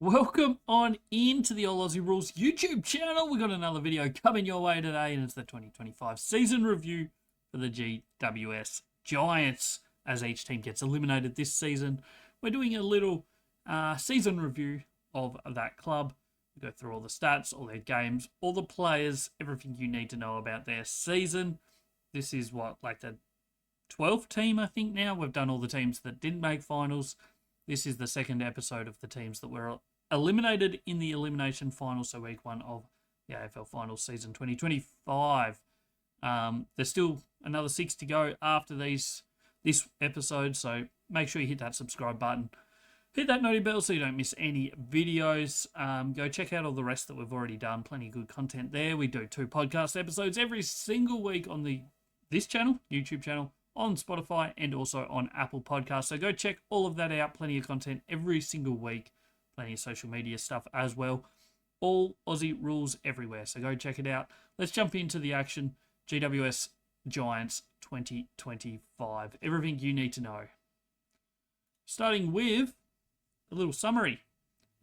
Welcome on into the All Aussie Rules YouTube channel. We've got another video coming your way today, and it's the 2025 season review for the GWS Giants as each team gets eliminated this season. We're doing a little season review of that club. We go through all the stats, all their games, all the players, everything you need to know about their season. This is like the 12th team, I think now. We've done all the teams that didn't make finals. This is the second episode of the teams that were eliminated in the elimination final, so week one of the AFL Finals season 2025. There's still another 6 to go after this episode, so make sure you hit that subscribe button. Hit that noti bell so you don't miss any videos. Go check out all the rest that we've already done. Plenty of good content there. We do 2 podcast episodes every single week on this channel, YouTube channel, on Spotify, and also on Apple Podcasts. So go check all of that out. Plenty of content every single week. Plenty of social media stuff as well. All Aussie rules everywhere. So go check it out. Let's jump into the action. GWS Giants 2025. Everything you need to know. Starting with a little summary.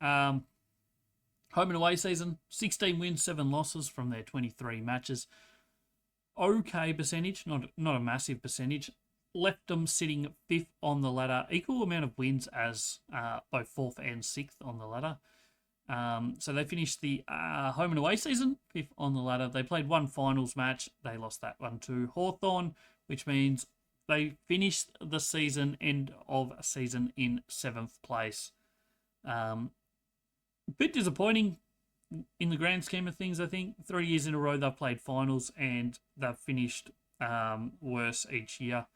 Home and away season. 16 wins, 7 losses from their 23 matches. Okay percentage, not a massive percentage. Left them sitting 5th on the ladder, equal amount of wins as both 4th and 6th on the ladder. So they finished the home and away season 5th on the ladder. They played one finals match. They lost that one to Hawthorn, which means they finished the end of season in 7th place. A bit disappointing in the grand scheme of things, I think. 3 years in a row they've played finals and they've finished worse each year.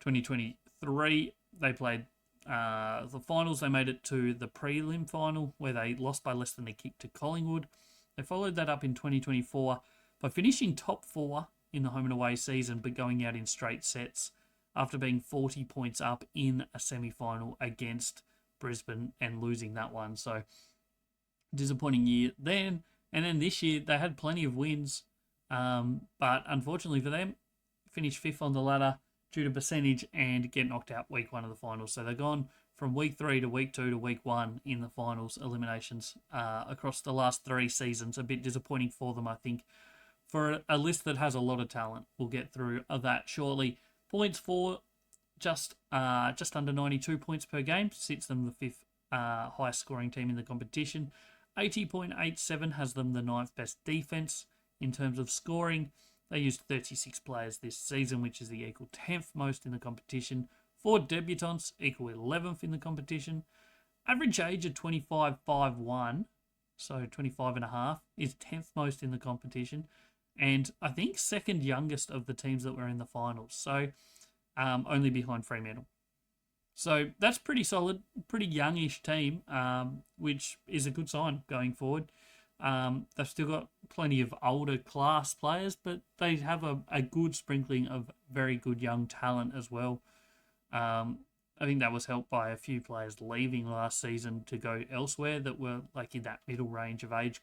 2023, they played the finals. They made it to the prelim final where they lost by less than a kick to Collingwood. They followed that up in 2024 by finishing top 4 in the home and away season, but going out in straight sets after being 40 points up in a semi-final against Brisbane and losing that one. So disappointing year then. And then this year they had plenty of wins, but unfortunately for them, finished 5th on the ladder due to percentage and get knocked out week 1 of the finals. So they've gone from week 3 to week 2 to week 1 in the finals eliminations across the last 3 seasons. A bit disappointing for them, I think, for a list that has a lot of talent. We'll get through that shortly. Points for just under 92 points per game, sits them the 5th highest scoring team in the competition. 80.87 has them the 9th best defense in terms of scoring. They used 36 players this season, which is the equal 10th most in the competition. 4 debutants, equal 11th in the competition. Average age of 25.51, so 25 and a half, is 10th most in the competition. And I think second youngest of the teams that were in the finals. So only behind Fremantle. So that's pretty solid, pretty youngish team, which is a good sign going forward. They've still got plenty of older class players, but they have a good sprinkling of very good young talent as well. I think that was helped by a few players leaving last season to go elsewhere that were like in that middle range of age,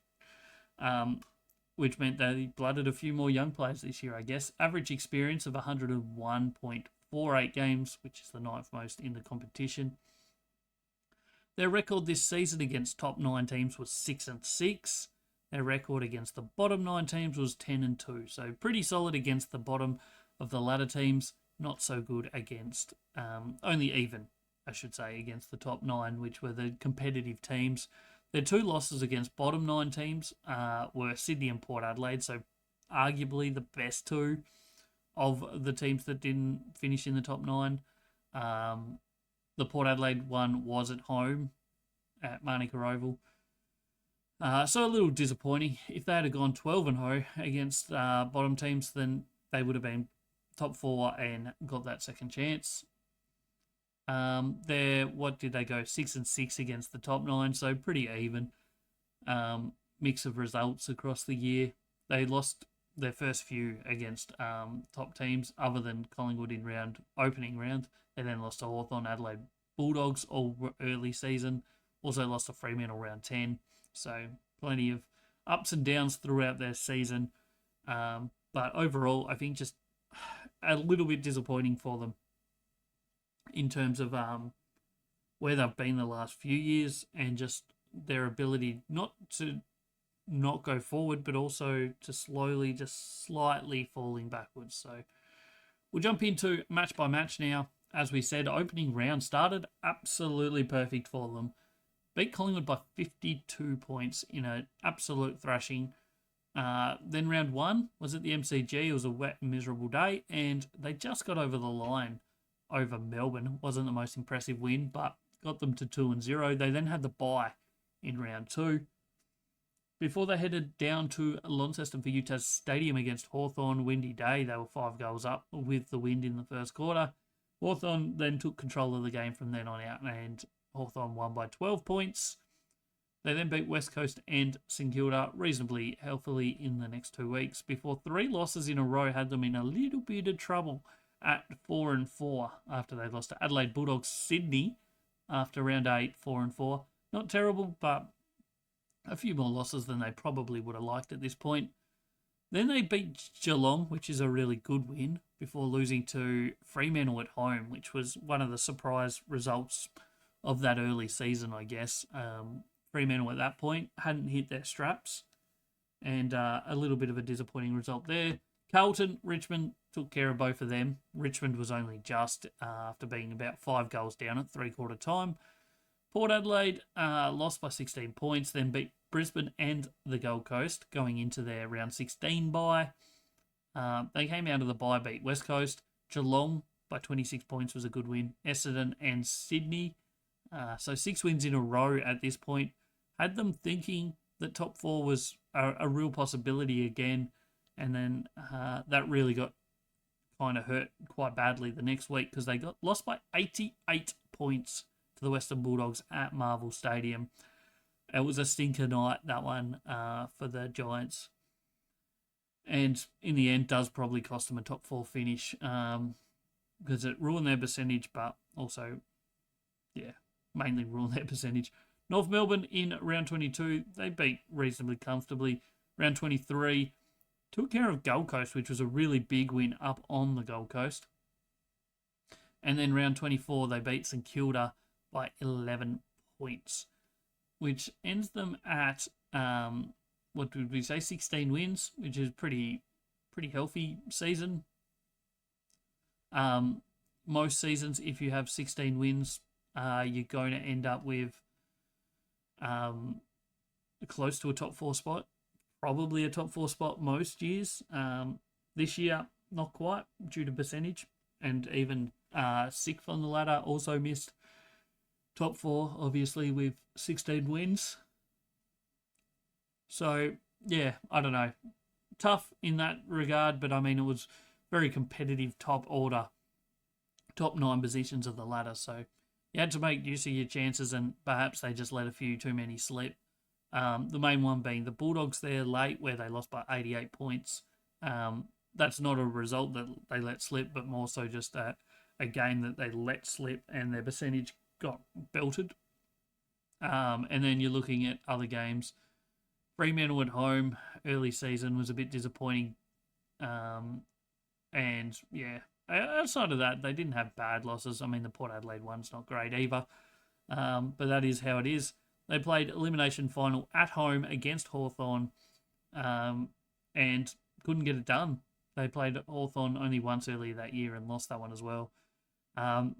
which meant they blooded a few more young players this year, I guess. Average experience of 101.48 games, which is the 9th most in the competition. Their record this season against top 9 teams was 6-6. Their record against the bottom 9 teams was 10-2. So pretty solid against the bottom of the ladder teams. Not so good against, only even, I should say, against the top 9, which were the competitive teams. Their 2 losses against bottom 9 teams were Sydney and Port Adelaide. So arguably the best 2 of the teams that didn't finish in the top 9. The Port Adelaide one was at home at Manuka Oval. So a little disappointing. If they had gone 12-0 against bottom teams, then they would have been top 4 and got that second chance. What did they go? 6-6 against the top 9, so pretty even. Mix of results across the year. They lost their first few against top teams other than Collingwood in opening round. They then lost to Hawthorn, Adelaide Bulldogs all early season. Also lost to Fremantle round 10. So plenty of ups and downs throughout their season. But overall, I think just a little bit disappointing for them in terms of where they've been the last few years and just their ability not to not go forward, but also to slowly, just slightly falling backwards. So we'll jump into match by match now. As we said, opening round started absolutely perfect for them. Beat Collingwood by 52 points in an absolute thrashing. Then round one was at the MCG. It was a wet and miserable day, and they just got over the line over Melbourne. Wasn't the most impressive win, but got them to 2-0. They then had the bye in round two. Before they headed down to Launceston for Utah's Stadium against Hawthorn, windy day. They were 5 goals up with the wind in the first quarter. Hawthorn then took control of the game from then on out, and Hawthorn won by 12 points. They then beat West Coast and St Kilda reasonably healthily in the next 2 weeks before 3 losses in a row had them in a little bit of trouble at 4-4 after they lost to Adelaide Bulldogs Sydney after round 8, 4-4. Not terrible, but a few more losses than they probably would have liked at this point. Then they beat Geelong, which is a really good win, before losing to Fremantle at home, which was one of the surprise results of that early season, I guess. Fremantle at that point hadn't hit their straps, and a little bit of a disappointing result there. Carlton, Richmond took care of both of them. Richmond was only just after being about 5 goals down at three-quarter time. Port Adelaide lost by 16 points, then beat Brisbane and the Gold Coast going into their round 16 bye. They came out of the bye, beat West Coast. Geelong by 26 points was a good win. Essendon and Sydney. So 6 wins in a row at this point. Had them thinking that top 4 was a real possibility again. And then that really got kind of hurt quite badly the next week because they got lost by 88 points to the Western Bulldogs at Marvel Stadium. It was a stinker night, that one, for the Giants. And in the end, does probably cost them a top 4 finish because it ruined their percentage, but also, mainly ruined their percentage. North Melbourne in round 22, they beat reasonably comfortably. Round 23, took care of Gold Coast, which was a really big win up on the Gold Coast. And then round 24, they beat St Kilda by 11 points, which ends them at, 16 wins, which is pretty healthy season. Most seasons, if you have 16 wins, you're going to end up with close to a top 4 spot, probably a top 4 spot most years. This year, not quite due to percentage, and even 6th on the ladder also missed top 4, obviously, with 16 wins. So, yeah, I don't know. Tough in that regard, but I mean, it was very competitive top order, top 9 positions of the ladder. So you had to make use of your chances, and perhaps they just let a few too many slip. The main one being the Bulldogs there late, where they lost by 88 points. That's not a result that they let slip, but more so just a game that they let slip and their percentage got belted. And then you're looking at other games. Fremantle at home, early season, was a bit disappointing. And, yeah, outside of that, they didn't have bad losses. I mean, the Port Adelaide one's not great either. But that is how it is. They played elimination final at home against Hawthorn and couldn't get it done. They played Hawthorn only once earlier that year and lost that one as well.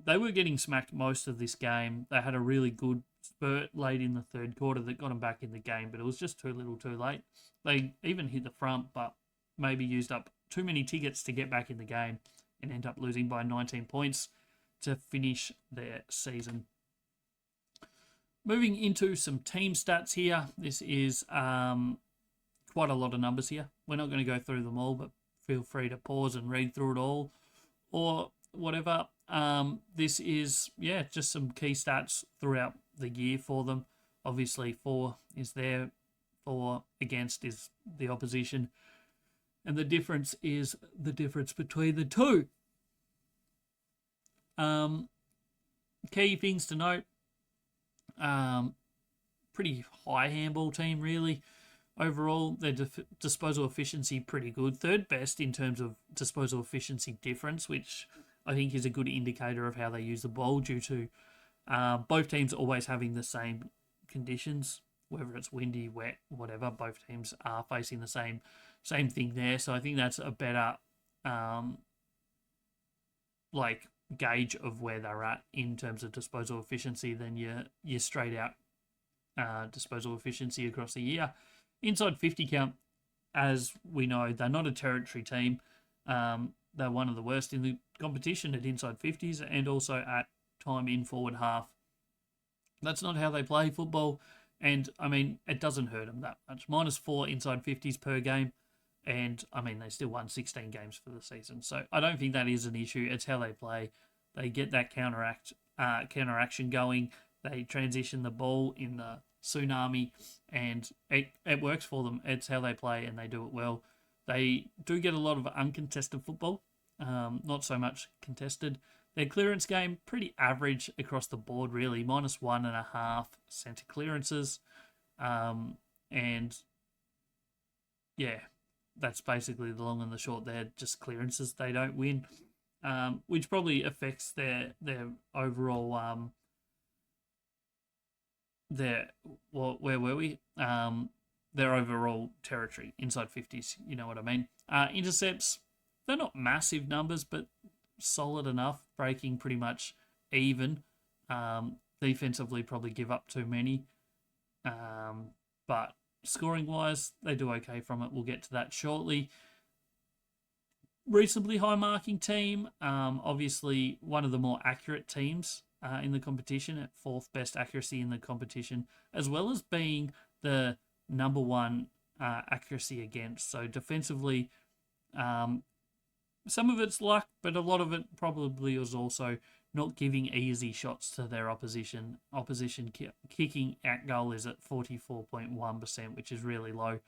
They were getting smacked most of this game. They had a really good spurt late in the third quarter that got them back in the game, but it was just too little too late. They even hit the front, but maybe used up too many tickets to get back in the game and end up losing by 19 points to finish their season. Moving into some team stats here. This is quite a lot of numbers here. We're not going to go through them all, but feel free to pause and read through it all or whatever. This is, just some key stats throughout the year for them. Obviously, for is there, for against is the opposition. And the difference is the difference between the two. Key things to note. Pretty high handball team, really. Overall, their disposal efficiency pretty good. Third best in terms of disposal efficiency difference, which I think is a good indicator of how they use the ball due to both teams always having the same conditions whether it's windy, wet, whatever. Both teams are facing the same thing there. So I think that's a better like gauge of where they're at in terms of disposal efficiency than your straight out disposal efficiency across the year. Inside 50 count, as we know, they're not a territory team. They're one of the worst in the competition at inside 50s and also at time in forward half. That's not how they play football, and I mean, it doesn't hurt them that much. -4 inside 50s per game, and I mean, they still won 16 games for the season. So I don't think that is an issue. It's how they play. They get that counteraction going. They transition the ball in the tsunami, and it works for them. It's how they play, and they do it well. They do get a lot of uncontested football, not so much contested. Their clearance game, pretty average across the board, really. -1.5 centre clearances. And yeah, that's basically the long and the short. They're just clearances. They don't win, which probably affects their overall where were we? Their overall territory, inside 50s, you know what I mean. Intercepts, they're not massive numbers, but solid enough, breaking pretty much even. Defensively, probably give up too many. But scoring-wise, they do okay from it. We'll get to that shortly. Reasonably high-marking team. Obviously, one of the more accurate teams in the competition, at 4th best accuracy in the competition, as well as being the number 1 accuracy against. So defensively, some of it's luck, but a lot of it probably was also not giving easy shots to their opposition. Kicking at goal is at 44.1%, which is really low.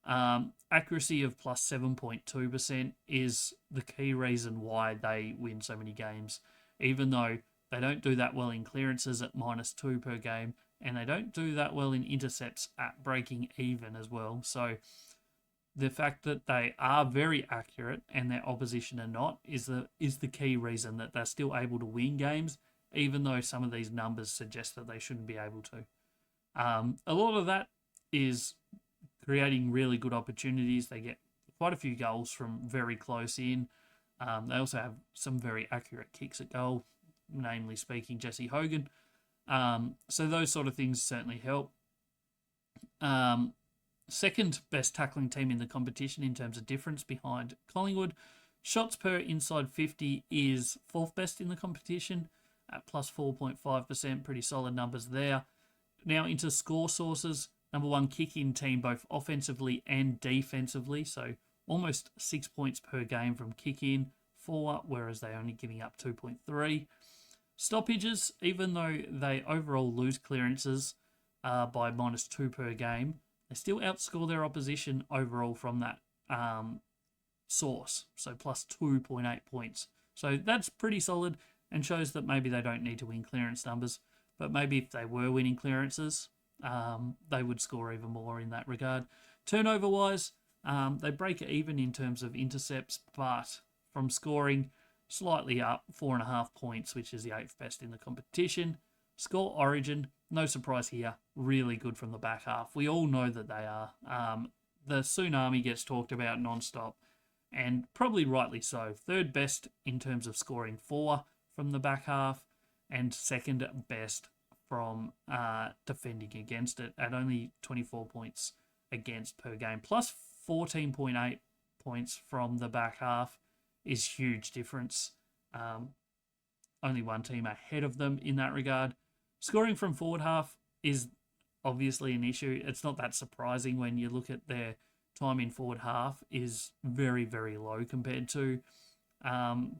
Accuracy of plus 7.2% is the key reason why they win so many games, even though they don't do that well in clearances at -2 per game, and they don't do that well in intercepts at breaking even as well. So the fact that they are very accurate and their opposition are not is the key reason that they're still able to win games, even though some of these numbers suggest that they shouldn't be able to. A lot of that is creating really good opportunities. They get quite a few goals from very close in. They also have some very accurate kicks at goal, namely speaking Jesse Hogan. So those sort of things certainly help. Second best tackling team in the competition in terms of difference behind Collingwood. Shots per inside 50 is 4th best in the competition at plus 4.5%. Pretty solid numbers there. Now into score sources. Number 1 kick-in team both offensively and defensively. So almost 6 points per game from kick-in, 4, whereas they're only giving up 2.3. Stoppages, even though they overall lose clearances by -2 per game, they still outscore their opposition overall from that source, so plus 2.8 points. So that's pretty solid and shows that maybe they don't need to win clearance numbers, but maybe if they were winning clearances, they would score even more in that regard. Turnover-wise, they break even in terms of intercepts, but from scoring, slightly up, 4.5 points, which is the 8th best in the competition. Score origin, no surprise here, really good from the back half. We all know that they are. The tsunami gets talked about non-stop, and probably rightly so. 3rd best in terms of scoring 4 from the back half, and 2nd best from defending against it at only 24 points against per game. Plus 14.8 points from the back half is huge difference. Only one team ahead of them in that regard. Scoring from forward half is obviously an issue. It's not that surprising when you look at their time in forward half is very, very low compared to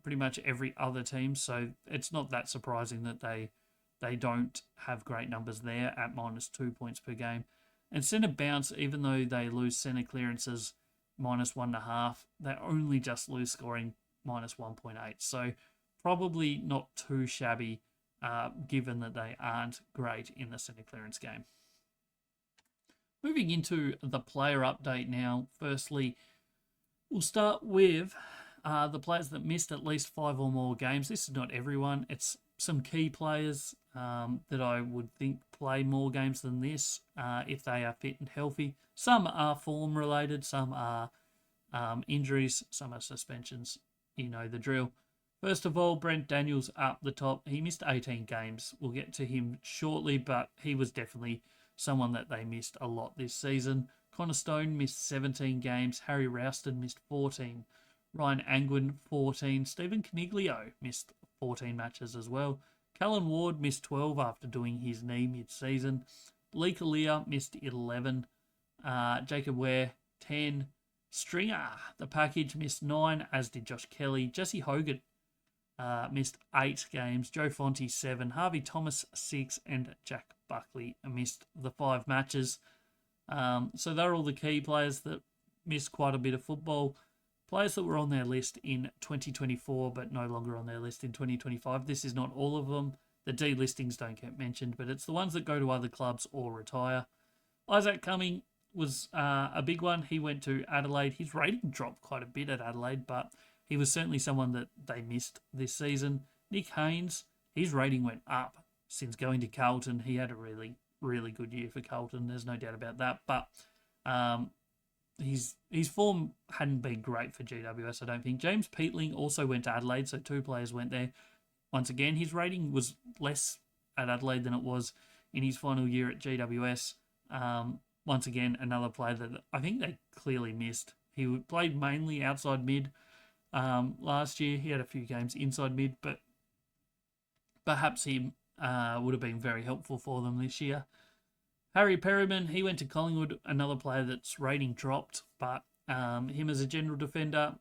pretty much every other team. So it's not that surprising that they don't have great numbers there at -2 points per game. And centre bounce, even though they lose centre clearances -1.5, they only just lose scoring -1.8. So probably not too shabby given that they aren't great in the centre clearance game. Moving into the player update now. Firstly, we'll start with the players that missed at least 5 or more games. This is not everyone. It's some key players that I would think play more games than this if they are fit and healthy. Some are form related, some are injuries, some are suspensions. You know the drill. First of all, Brent Daniels up the top. He missed 18 games. We'll get to him shortly, but he was definitely someone that they missed a lot this season. Connor Stone missed 17 games. Harry Rouston missed 14. Ryan Angwin, 14. Stephen Caniglio missed 14 matches as well. Callan Ward missed 12 after doing his knee mid-season. Lee Kalia missed 11. Jacob Ware, 10. Stringer, the package, missed 9, as did Josh Kelly. Jesse Hogan missed 8 games. Joe Fonte, 7. Harvey Thomas, 6. And Jack Buckley missed the 5 matches. So they're all the key players that missed quite a bit of football. Players that were on their list in 2024 but no longer on their list in 2025. This is not all of them. The delistings don't get mentioned, but it's the ones that go to other clubs or retire. Isaac Cumming was a big one. He went to Adelaide. His rating dropped quite a bit at Adelaide, but he was certainly someone that they missed this season. Nick Haynes, his rating went up since going to Carlton. He had a really, really good year for Carlton. There's no doubt about that. But his form hadn't been great for GWS, I don't think. James Peatling also went to Adelaide, so 2 players went there. Once again, his rating was less at Adelaide than it was in his final year at GWS. Once again, another player that I think they clearly missed. He played mainly outside mid last year. He had a few games inside mid, but perhaps he would have been very helpful for them this year. Harry Perryman, he went to Collingwood, another player that's rating dropped, but him as a general defender,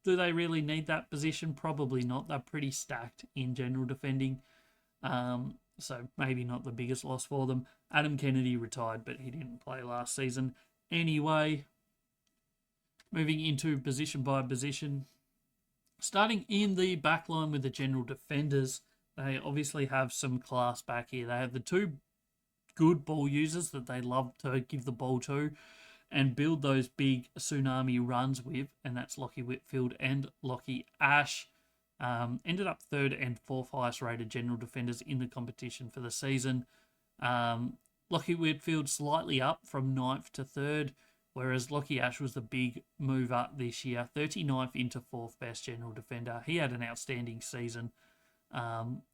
do they really need that position? Probably not. They're pretty stacked in general defending, so maybe not the biggest loss for them. Adam Kennedy retired, but he didn't play last season. Anyway, moving into position by position, starting in the back line with the general defenders, they obviously have some class back here. They have the 2 good ball users that they love to give the ball to and build those big tsunami runs with, and that's Lockie Whitfield and Lockie Ash. Ended up 3rd and 4th highest rated general defenders in the competition for the season. Lockie Whitfield slightly up from 9th to 3rd, whereas Lockie Ash was the big move up this year, 39th into 4th best general defender. He had an outstanding season.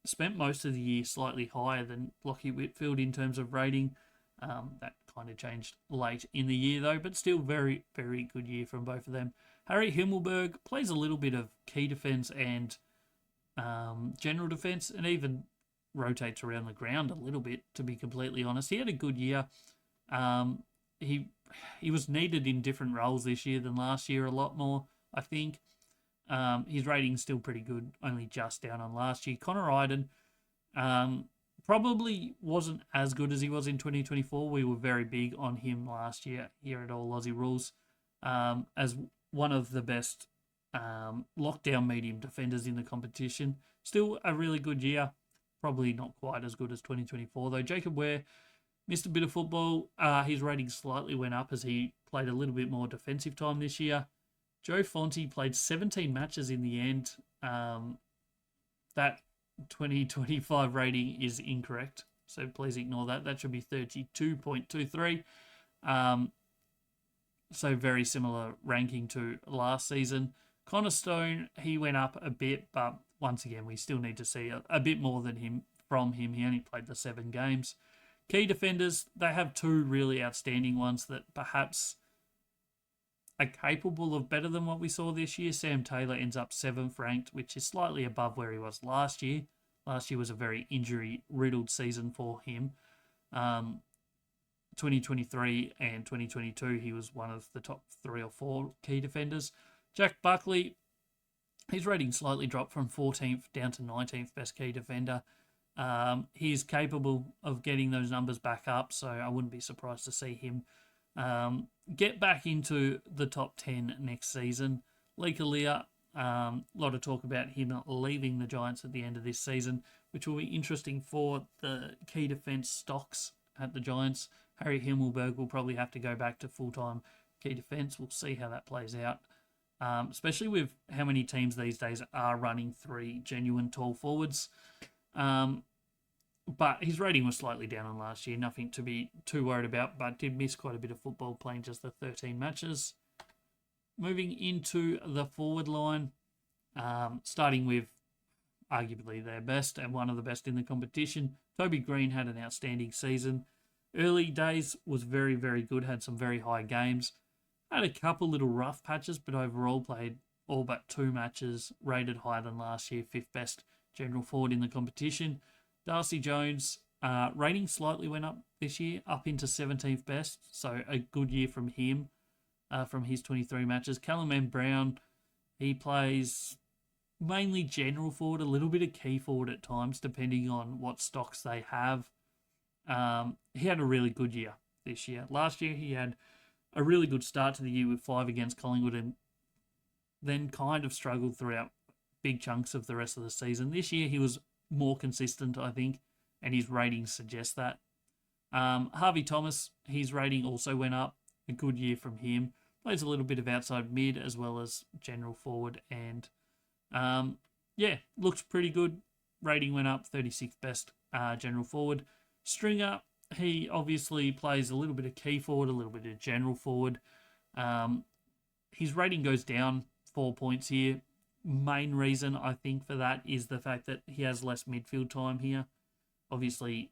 Spent most of the year slightly higher than Lockie Whitfield in terms of rating. That kind of changed late in the year though, but still very, very good year from both of them. Harry Himmelberg plays a little bit of key defence and general defence, and even rotates around the ground a little bit, to be completely honest. He had a good year. He was needed in different roles this year than last year a lot more, I think. His rating's still pretty good, only just down on last year. Connor Iden probably wasn't as good as he was in 2024. We were very big on him last year here at All Aussie Rules as one of the best lockdown medium defenders in the competition. Still a really good year. Probably not quite as good as 2024, though. Jacob Ware missed a bit of football. His rating slightly went up as he played a little bit more defensive time this year. Joe Fonte played 17 matches in the end. That 2025 rating is incorrect, so please ignore that. That should be 32.23. So very similar ranking to last season. Connor Stone, he went up a bit, but once again, we still need to see a bit more than him from him. He only played the 7 games. Key defenders, they have 2 really outstanding ones that perhaps are capable of better than what we saw this year. Sam Taylor ends up 7th ranked, which is slightly above where he was last year. Last year was a very injury-riddled season for him. 2023 and 2022, he was one of the top 3 or 4 key defenders. Jack Buckley, his rating slightly dropped from 14th down to 19th best key defender. He's capable of getting those numbers back up, so I wouldn't be surprised to see him get back into the top 10 next season. Lee Kalia, a lot of talk about him leaving the Giants at the end of this season, which will be interesting for the key defence stocks at the Giants. Harry Himmelberg will probably have to go back to full-time key defence. We'll see how that plays out. especially with how many teams these days are running 3 genuine tall forwards. But his rating was slightly down on last year, nothing to be too worried about, but did miss quite a bit of football playing just the 13 matches. Moving into the forward line, starting with arguably their best and one of the best in the competition. Toby Green had an outstanding season. Early days was very, very good, had some very high games. Had a couple little rough patches, but overall played all but 2 matches, rated higher than last year, 5th best general forward in the competition. Darcy Jones, rating slightly went up this year, up into 17th best, so a good year from him, from his 23 matches. Callum M. Brown, he plays mainly general forward, a little bit of key forward at times, depending on what stocks they have. He had a really good year this year. Last year, he had a really good start to the year with 5 against Collingwood and then kind of struggled throughout big chunks of the rest of the season. This year, he was more consistent, I think, and his ratings suggest that. Harvey Thomas, his rating also went up. A good year from him. Plays a little bit of outside mid as well as general forward and looks pretty good. Rating went up, 36th best general forward. Stringer, he obviously plays a little bit of key forward, a little bit of general forward. His rating goes down 4 points here. Main reason, I think, for that is the fact that he has less midfield time here. Obviously,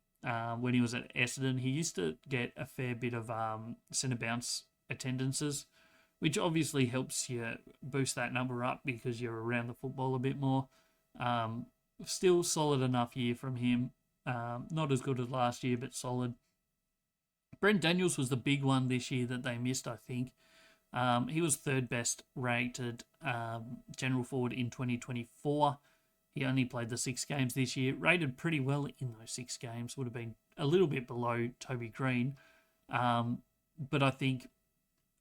when he was at Essendon, he used to get a fair bit of centre bounce attendances, which obviously helps you boost that number up because you're around the football a bit more. Still solid enough year from him. Not as good as last year, but solid. Brent Daniels was the big one this year that they missed, I think. He was 3rd best rated general forward in 2024. He only played the 6 games this year. Rated pretty well in those 6 games. Would have been a little bit below Toby Green. But I think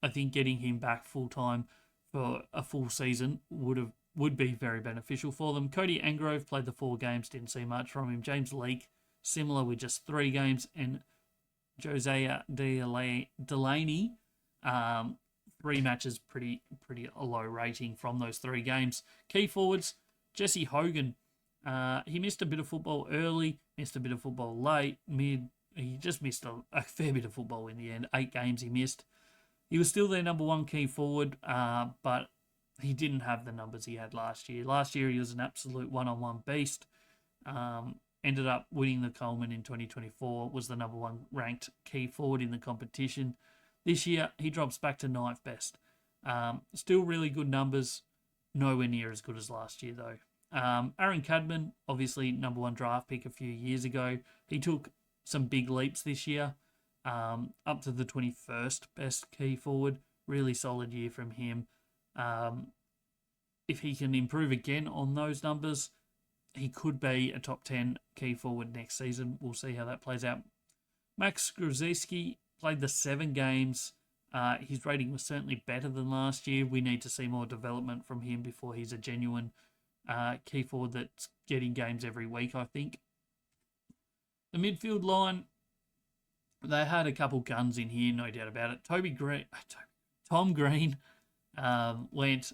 getting him back full time for a full season would be very beneficial for them. Cody Angrove played the 4 games, didn't see much from him. James Leake, similar with just 3 games, and Josiah Delaney, 3 matches, pretty low rating from those 3 games. Key forwards, Jesse Hogan, he missed a bit of football early, missed a bit of football late, mid. He just missed a fair bit of football in the end. 8 games he missed. He was still their number 1 key forward, but he didn't have the numbers he had last year. Last year he was an absolute one-on-one beast. Ended up winning the Coleman in 2024, was the number 1 ranked key forward in the competition. This year he drops back to 9th best. Still really good numbers, nowhere near as good as last year though. Aaron Cadman, obviously number 1 draft pick a few years ago. He took some big leaps this year, up to the 21st best key forward. Really solid year from him. If he can improve again on those numbers, he could be a top 10 key forward next season. We'll see how that plays out. Max Gruzewski played the 7 games. His rating was certainly better than last year. We need to see more development from him before he's a genuine key forward that's getting games every week, I think. The midfield line, they had a couple guns in here, no doubt about it. Tom Green went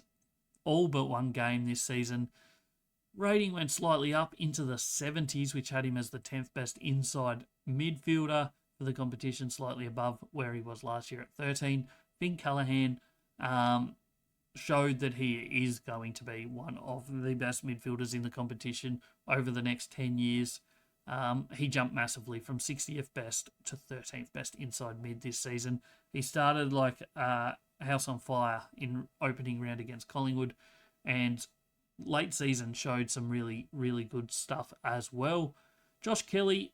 all but 1 game this season. Rating went slightly up into the 70s, which had him as the 10th best inside midfielder for the competition, slightly above where he was last year at 13. Finn Callaghan showed that he is going to be one of the best midfielders in the competition over the next 10 years. He jumped massively from 60th best to 13th best inside mid this season. He started like house on fire in opening round against Collingwood, and late season showed some really, really good stuff as well. Josh Kelly,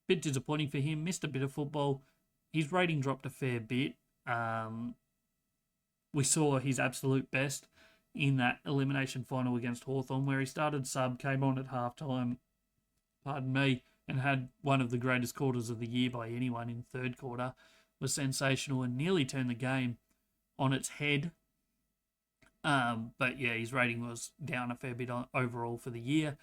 bit disappointing for him, missed a bit of football. His rating dropped a fair bit. We saw his absolute best in that elimination final against Hawthorn, where he started sub, came on at halftime, and had one of the greatest quarters of the year by anyone in third quarter. Was sensational and nearly turned the game on its head. But yeah, his rating was down a fair bit overall for the year.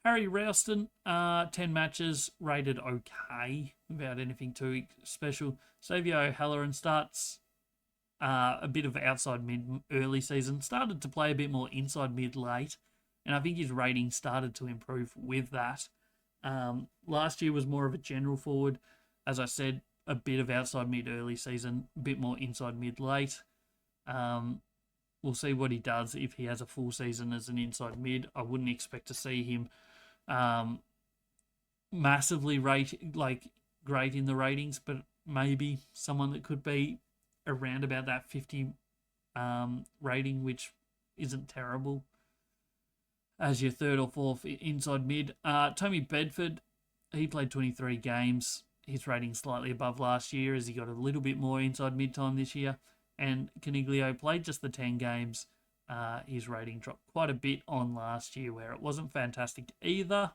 Harry Ralston, 10 matches, rated okay, without anything too special. Xavier O'Halloran starts a bit of outside mid early season, started to play a bit more inside mid late, and I think his rating started to improve with that. Last year was more of a general forward. As I said, a bit of outside mid early season, a bit more inside mid late. We'll see what he does if he has a full season as an inside mid. I wouldn't expect to see him massively great in the ratings, but maybe someone that could be around about that 50 rating, which isn't terrible, as your third or fourth inside mid. Tommy Bedford, he played 23 games. His rating slightly above last year as he got a little bit more inside mid time this year. And Caniglio played just the 10 games. His rating dropped quite a bit on last year, where it wasn't fantastic either.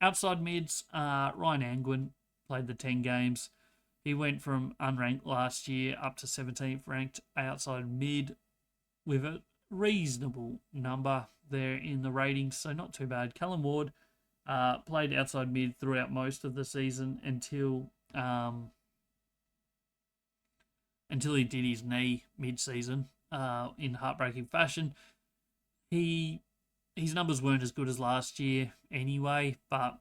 Outside mids, Ryan Angwin played the 10 games. He went from unranked last year up to 17th ranked outside mid with a reasonable number there in the ratings, so not too bad. Callum Ward played outside mid throughout most of the season until he did his knee mid-season in heartbreaking fashion. His numbers weren't as good as last year anyway, but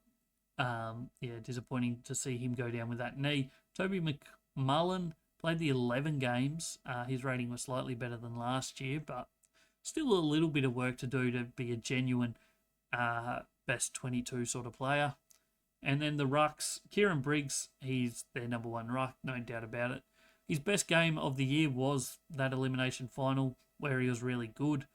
disappointing to see him go down with that knee. Toby McMullen played the 11 games. His rating was slightly better than last year, but still a little bit of work to do to be a genuine best 22 sort of player. And then the rucks, Kieran Briggs, he's their number one ruck, no doubt about it. His best game of the year was that elimination final where he was really good.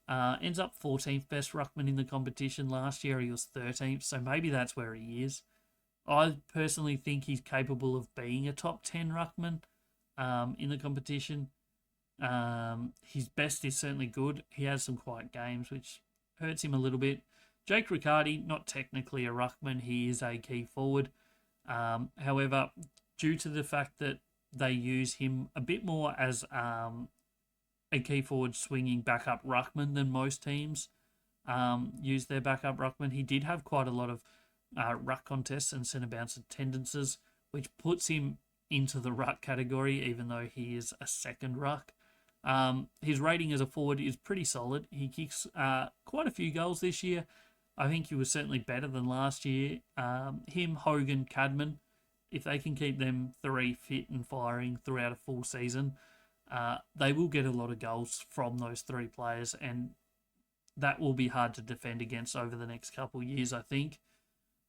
Ends up 14th best ruckman in the competition. Last year he was 13th, so maybe that's where he is. I personally think he's capable of being a top 10 ruckman in the competition. His best is certainly good. He has some quiet games, which hurts him a little bit. Jake Riccardi, not technically a ruckman, he is a key forward. However, due to the fact that they use him a bit more as a key forward swinging backup ruckman than most teams use their backup ruckman, he did have quite a lot of ruck contests and centre bounce attendances, which puts him into the ruck category, even though he is a second ruck. His rating as a forward is pretty solid. He kicks quite a few goals this year. I think he was certainly better than last year. Him, Hogan, Cadman, if they can keep them three fit and firing throughout a full season, they will get a lot of goals from those three players, and that will be hard to defend against over the next couple of years, I think.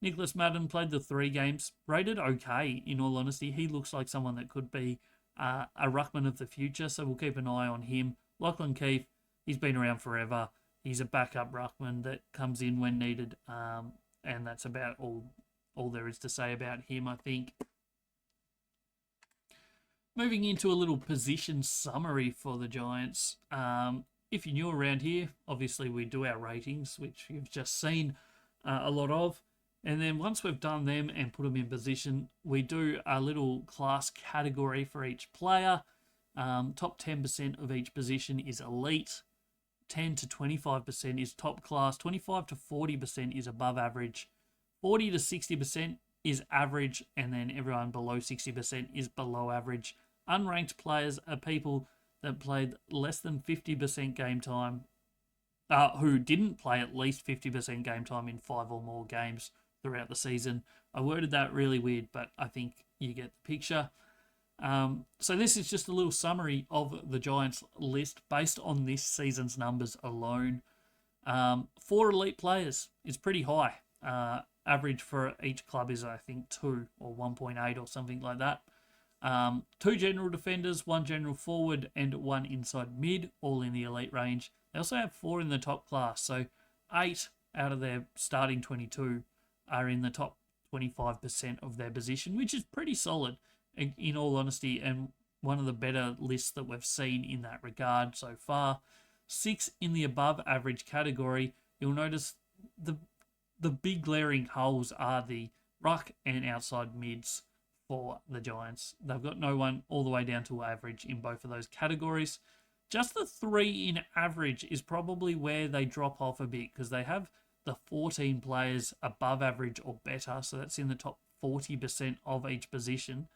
Nicholas Madden played the 3 games, rated okay, in all honesty. He looks like someone that could be a ruckman of the future, so we'll keep an eye on him. Lachlan Keefe, he's been around forever. He's a backup ruckman that comes in when needed, and that's about all there is to say about him, I think. Moving into a little position summary for the Giants. If you're new around here, obviously we do our ratings, which you've just seen a lot of. And then once we've done them and put them in position, we do a little class category for each player. Top 10% of each position is elite. 10 to 25% is top class. 25 to 40% is above average. 40 to 60% is average. And then everyone below 60% is below average. Unranked players are people that played less than 50% game time, who didn't play at least 50% game time in 5 or more games throughout the season. I worded that really weird, but I think you get the picture. So this is just a little summary of the Giants list based on this season's numbers alone. 4 elite players is pretty high. Average for each club is, I think, 2 or 1.8 or something like that. 2 general defenders, 1 general forward, and 1 inside mid, all in the elite range. They also have 4 in the top class, so 8 out of their starting 22 are in the top 25% of their position, which is pretty solid, in all honesty, and one of the better lists that we've seen in that regard so far. 6 in the above average category. You'll notice the big glaring holes are the ruck and outside mids for the Giants. They've got no one all the way down to average in both of those categories. Just the 3 in average is probably where they drop off a bit, because they have the 14 players above average or better, so that's in the top 40% of each position.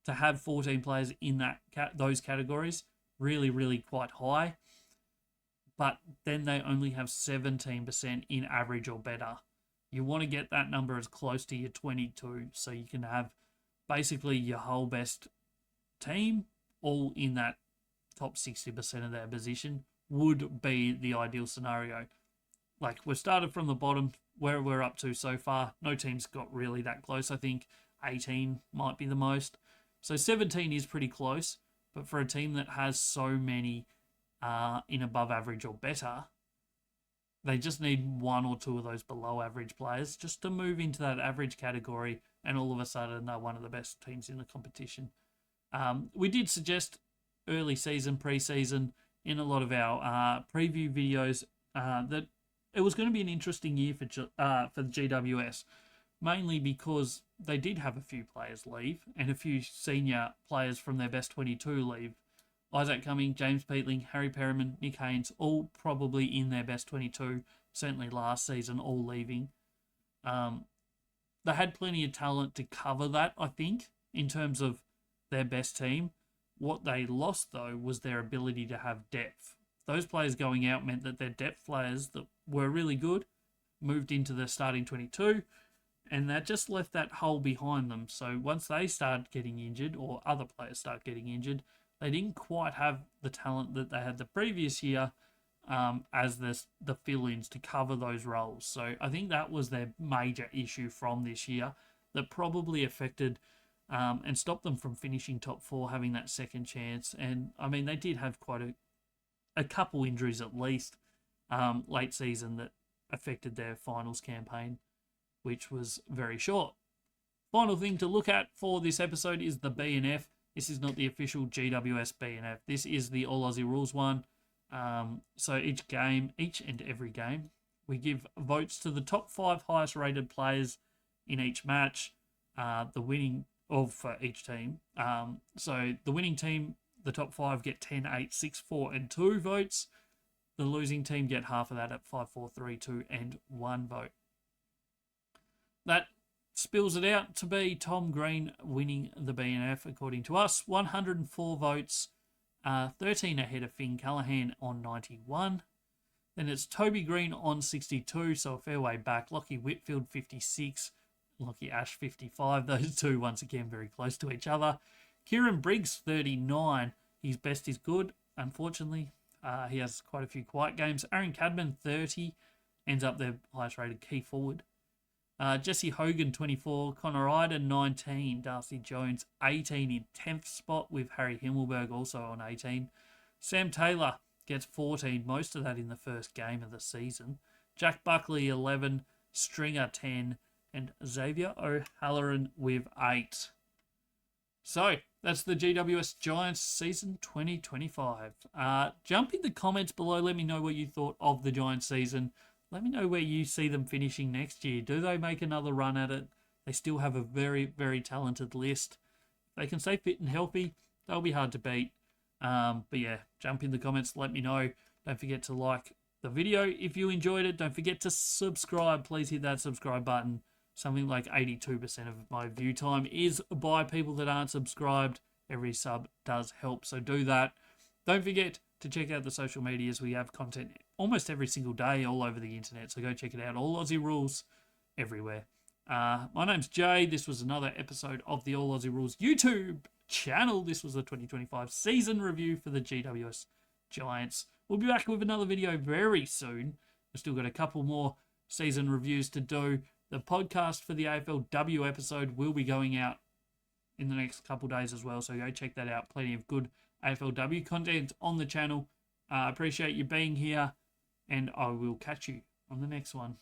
to have 14 players in those categories, really, really quite high. But then they only have 17% in average or better. You want to get that number as close to your 22 so you can have basically your whole best team all in that top 60% of their position would be the ideal scenario. Like, we've started from the bottom where we're up to so far. No team's got really that close. I think 18 might be the most. So 17 is pretty close. But for a team that has so many in above average or better, they just need one or two of those below average players just to move into that average category, and all of a sudden they're one of the best teams in the competition. We did suggest early season, pre-season, in a lot of our preview videos that it was going to be an interesting year for the GWS, mainly because they did have a few players leave and a few senior players from their best 22 leave. Isaac Cumming, James Peatling, Harry Perriman, Nick Haynes, all probably in their best 22, certainly last season, all leaving. They had plenty of talent to cover that, I think, in terms of their best team. What they lost, though, was their ability to have depth. Those players going out meant that their depth players that were really good moved into the starting 22, and that just left that hole behind them. So once they started getting injured, or other players start getting injured, they didn't quite have the talent that they had the previous year as the fill-ins to cover those roles. So I think that was their major issue from this year that probably affected and stopped them from finishing top four, having that second chance. And, I mean, they did have quite a couple injuries at least late season that affected their finals campaign, which was very short. Final thing to look at for this episode is the B&F. This is not the official GWS B&F. This is the All Aussie Rules one. So each and every game, we give votes to the top 5 highest rated players in each match. The winning for each team. So the winning team, the top 5 get 10, 8, 6, 4, and 2 votes. The losing team get half of that at 5, 4, 3, 2, and 1 vote. That spills it out to be Tom Green winning the B&F, according to us. 104 votes, 13 ahead of Finn Callaghan on 91. Then it's Toby Green on 62, so a fair way back. Lockie Whitfield, 56. Lockie Ash, 55. Those two, once again, very close to each other. Kieran Briggs, 39. His best is good, unfortunately. He has quite a few quiet games. Aaron Cadman, 30. Ends up their highest rated key forward. Jesse Hogan, 24. Connor Ida, 19. Darcy Jones, 18 in 10th spot, with Harry Himmelberg also on 18. Sam Taylor gets 14, most of that in the first game of the season. Jack Buckley, 11. Stringer, 10. And Xavier O'Halloran with 8. So, that's the GWS Giants season 2025. Jump in the comments below. Let me know what you thought of the Giants season. Let me know where you see them finishing next year. Do they make another run at it? They still have a very, very talented list. If they can stay fit and healthy, they'll be hard to beat. But yeah, jump in the comments. Let me know. Don't forget to like the video if you enjoyed it. Don't forget to subscribe. Please hit that subscribe button. Something like 82% of my view time is by people that aren't subscribed. Every sub does help, so do that. Don't forget to check out the social medias. We have content almost every single day all over the internet, so go check it out. All Aussie Rules everywhere. My name's Jay. This was another episode of the All Aussie Rules YouTube channel. This was the 2025 season review for the GWS Giants. We'll be back with another video very soon. We've still got a couple more season reviews to do. The podcast for the AFLW episode will be going out in the next couple days as well, so go check that out. Plenty of good AFLW content on the channel. Appreciate you being here, and I will catch you on the next one.